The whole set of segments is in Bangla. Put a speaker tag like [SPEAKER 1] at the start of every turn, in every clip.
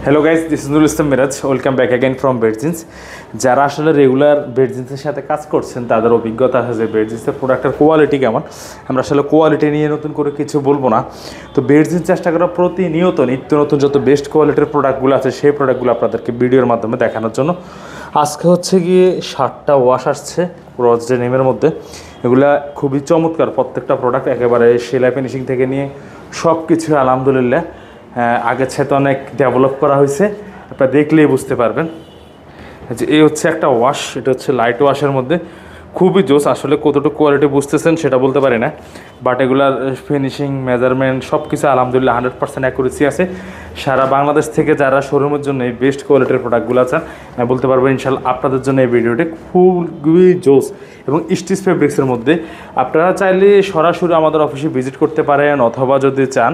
[SPEAKER 1] Hello guys, this is Nurul Islam Miraj. Welcome back again from bed jeans. যারা আসলে রেগুলার বেড জিন্সের সাথে কাজ করছেন তাদের অভিজ্ঞতা আছে যে বেড জিন্সের প্রোডাক্টের কোয়ালিটি কেমন। আমরা আসলে কোয়ালিটি নিয়ে নতুন করে কিছু বলবো না। তো বেড জিন্স চেষ্টা করা প্রতিনিয়ত নিত্য নতুন যত বেস্ট কোয়ালিটির প্রোডাক্টগুলো আছে সেই প্রোডাক্টগুলো আপনাদেরকে ভিডিওর মাধ্যমে দেখানোর জন্য আজকে হচ্ছে গিয়ে 7টা ওয়াশ আসছে রজ ডেনিমের মধ্যে। এগুলা খুবই চমৎকার, প্রত্যেকটা প্রোডাক্ট একেবারে সেলাই ফিনিশিং থেকে নিয়ে সব কিছু আলহামদুলিল্লাহ আগের সাথে অনেক ডেভেলপ করা হয়েছে। আপনারা দেখলেই বুঝতে পারবেন যে এই হচ্ছে একটা ওয়াশ, এটা হচ্ছে লাইট ওয়াশের মধ্যে খুবই জোস। আসলে কতটুকু কোয়ালিটি বুঝতেছেন সেটা বলতে পারি না, বাট এগুলার ফিনিশিং মেজারমেন্ট সব কিছু আলহামদুলিল্লাহ 100% অ্যাকুরেসি আছে। সারা বাংলাদেশ থেকে যারা শোরুমের জন্য এই বেস্ট কোয়ালিটির প্রোডাক্টগুলো আছেন আমি বলতে পারবো ইনশাল্লাহ আপনাদের জন্য এই ভিডিওটি খুবই জোস এবং স্টিচ ফেব্রিক্সের মধ্যে। আপনারা চাইলে সরাসরি আমাদের অফিসে ভিজিট করতে পারেন, অথবা যদি চান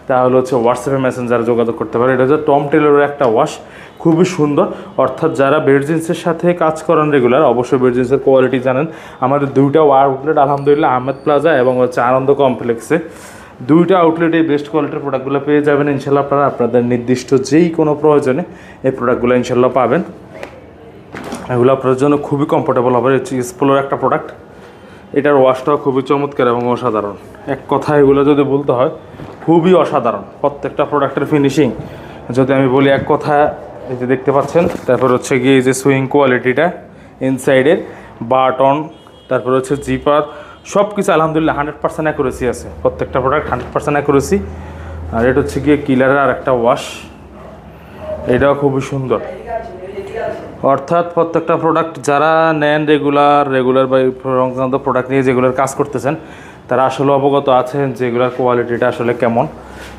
[SPEAKER 1] তাহলে হচ্ছে হোয়াটসঅ্যাপে মেসেঞ্জারে যোগাযোগ করতে পারেন। এটা হচ্ছে টম টেলরের একটা ওয়াশ, খুবই সুন্দর। অর্থাৎ যারা বেড জিন্সের সাথে কাজ করেন রেগুলার অবশ্যই বেড জিন্সের কোয়ালিটি জানেন। আমাদের দুইটা আউটলেট আলহামদুলিল্লাহ আহমেদ প্লাজা এবং হচ্ছে আনন্দ কমপ্লেক্সে, দুইটা আউটলেটে বেস্ট কোয়ালিটির প্রোডাক্টগুলো পেয়ে যাবেন ইনশাল্লাহ। আপনারা আপনাদের নির্দিষ্ট যেই কোনো প্রয়োজনে এই প্রোডাক্টগুলো ইনশাল্লাহ পাবেন। এগুলো আপনার জন্য খুবই কমফোর্টেবল হবে। স্পোলোর একটা প্রোডাক্ট, এটার ওয়াশটাও খুবই চমৎকার এবং অসাধারণ। এক কথা এগুলো যদি বলতে হয় খুবই অসাধারণ। প্রত্যেকটা প্রোডাক্টের ফিনিশিং যদি আমি বলি এক কথা, এই যে দেখতে পাচ্ছেন, তারপর হচ্ছে গিয়ে এই যে সুইং কোয়ালিটিটা ইনসাইডের বাটন, তারপর হচ্ছে জিপার, সব কিছু আলহামদুলিল্লাহ 100% অ্যাকুরেসি আছে। প্রত্যেকটা প্রোডাক্ট 100% অ্যাকুরেসি। আর এটা হচ্ছে গিয়ে কিলারের আর একটা ওয়াশ, এটাও খুবই সুন্দর। অর্থাৎ প্রত্যেকটা প্রোডাক্ট যারা নেন রেগুলার বা সংক্রান্ত প্রোডাক্ট নিয়ে যেগুলোর কাজ করতেছেন তারা আসলে অবগত আছেন যে এগুলোর কোয়ালিটিটা আসলে কেমন,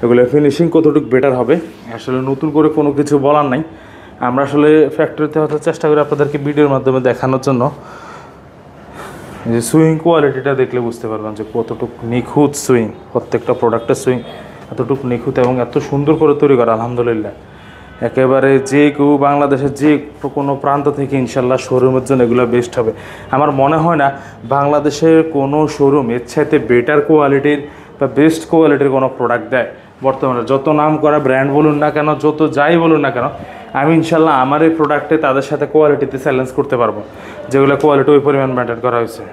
[SPEAKER 1] এগুলোর ফিনিশিং কতটুকু বেটার হবে। আসলে নতুন করে কোনো কিছু বলার নাই, আমরা আসলে ফ্যাক্টরিতে হয়তো চেষ্টা করি আপনাদেরকে ভিডিওর মাধ্যমে দেখানোর জন্য। যে সুইং কোয়ালিটিটা দেখলে বুঝতে পারবেন যে কতটুকু নিখুঁত সুইং, প্রত্যেকটা প্রোডাক্টের সুইং এতটুকু নিখুঁত এবং এত সুন্দর করে তৈরি করা আলহামদুলিল্লাহ। একেবারে যে কেউ বাংলাদেশের যে কোনো প্রান্ত থেকে ইনশাল্লাহ শোরুমের জন্য এগুলো বেস্ট হবে। আমার মনে হয় না বাংলাদেশের কোনো শোরুম এর চাইতে বেটার কোয়ালিটির বা বেস্ট কোয়ালিটির কোনো প্রোডাক্ট দেয় বর্তমানে। যত নাম করা ব্র্যান্ড বলুন না কেন, যত যাই বলুন না কেন, আমি ইনশাল্লাহ আমার এই প্রোডাক্টে তাদের সাথে কোয়ালিটিতে চ্যালেঞ্জ করতে পারবো, যেগুলো কোয়ালিটি ওই পরিমাণ মেনটেন করা হয়েছে।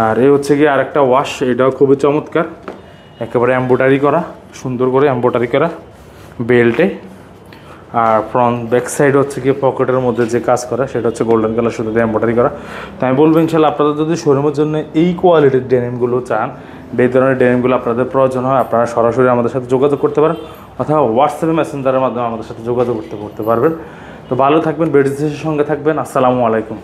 [SPEAKER 1] আর এই হচ্ছে গিয়ে আরেকটা ওয়াশ, এটাও খুবই চমৎকার, একেবারে এম্ব্রয়ডারি করা, সুন্দর করে এম্ব্রয়ডারি করা বেল্টে। আর ফ্রন্ট ব্যাক সাইড হচ্ছে গিয়ে পকেটের মধ্যে যে কাজ করা সেটা হচ্ছে গোল্ডেন কালার শুধু এম্ব্রয়ডারি করা। তো আমি বলবো ইনশাল্লাহ আপনাদের যদি শোরুমের জন্য এই কোয়ালিটির ডেনিমগুলো চান, এই ধরনের ডেনিমগুলো আপনাদের প্রয়োজন হয়, আপনারা সরাসরি আমাদের সাথে যোগাযোগ করতে পারেন, অথবা হোয়াটসঅ্যাপে মেসেঞ্জারের মাধ্যমে আমাদের সাথে যোগাযোগ করতে পারবেন। তো ভালো থাকবেন, বেড জিন্সের সঙ্গে থাকবেন। আসসালামু আলাইকুম।